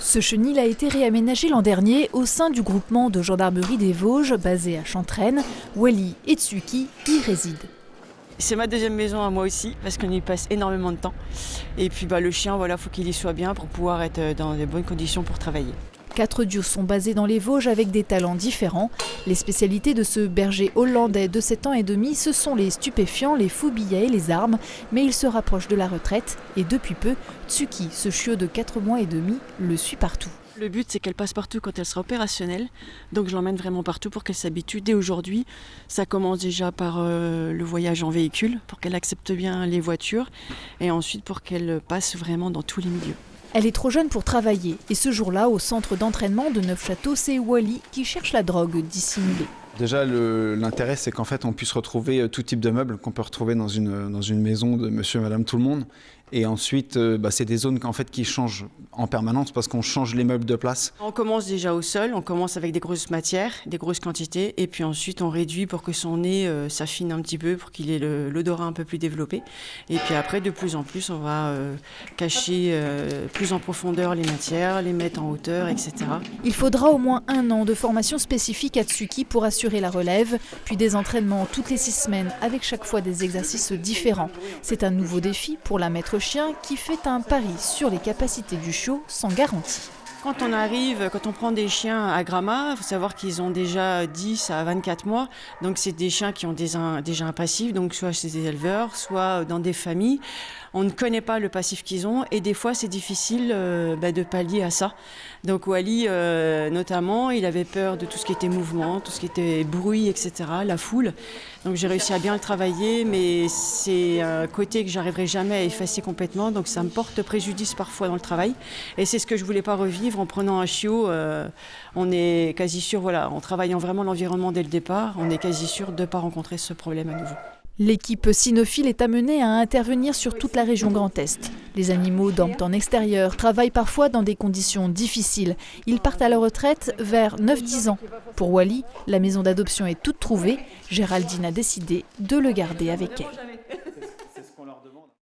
Ce chenil a été réaménagé l'an dernier au sein du groupement de gendarmerie des Vosges, basé à Chantraine. Wally et Tsuki y résident. C'est ma deuxième maison à moi aussi, parce qu'on y passe énormément de temps. Et puis le chien, faut qu'il y soit bien pour pouvoir être dans de bonnes conditions pour travailler. 4 duos sont basés dans les Vosges avec des talents différents. Les spécialités de ce berger hollandais de 7 ans et demi, ce sont les stupéfiants, les faux billets et les armes. Mais il se rapproche de la retraite et depuis peu, Tsuki, ce chiot de 4 mois et demi, le suit partout. Le but, c'est qu'elle passe partout quand elle sera opérationnelle. Donc je l'emmène vraiment partout pour qu'elle s'habitue. Dès aujourd'hui, ça commence déjà par le voyage en véhicule, pour qu'elle accepte bien les voitures. Et ensuite pour qu'elle passe vraiment dans tous les milieux. Elle est trop jeune pour travailler. Et ce jour-là, au centre d'entraînement de Neufchâteau, c'est Wally qui cherche la drogue dissimulée. Déjà, l'intérêt, c'est qu'en fait, on puisse retrouver tout type de meubles qu'on peut retrouver dans une maison de monsieur et madame tout le monde. Et ensuite, c'est des zones qui changent en permanence parce qu'on change les meubles de place. On commence déjà au sol, on commence avec des grosses matières, des grosses quantités. Et puis ensuite, on réduit pour que son nez s'affine un petit peu, pour qu'il ait l'odorat un peu plus développé. Et puis après, de plus en plus, on va cacher plus en profondeur les matières, les mettre en hauteur, etc. Il faudra au moins 1 an de formation spécifique à Tsuki pour assurer la relève, puis des entraînements toutes les 6 semaines avec chaque fois des exercices différents. C'est un nouveau défi pour la maître chien qui fait un pari sur les capacités du chiot sans garantie. Quand on prend des chiens à Gramma, il faut savoir qu'ils ont déjà 10 à 24 mois. Donc c'est des chiens qui ont déjà un passif, donc soit chez des éleveurs, soit dans des familles. On ne connaît pas le passif qu'ils ont et des fois c'est difficile de pallier à ça. Donc Wally notamment, il avait peur de tout ce qui était mouvement, tout ce qui était bruit, etc., la foule. Donc j'ai réussi à bien le travailler, mais c'est un côté que j'arriverai jamais à effacer complètement. Donc ça me porte préjudice parfois dans le travail. Et c'est ce que je voulais pas revivre en prenant un chiot. On est quasi sûr, en travaillant vraiment l'environnement dès le départ, on est quasi sûr de ne pas rencontrer ce problème à nouveau. L'équipe cynophile est amenée à intervenir sur toute la région Grand Est. Les animaux dorment en extérieur, travaillent parfois dans des conditions difficiles. Ils partent à la retraite vers 9-10 ans. Pour Wally, la maison d'adoption est toute trouvée. Géraldine a décidé de le garder avec elle.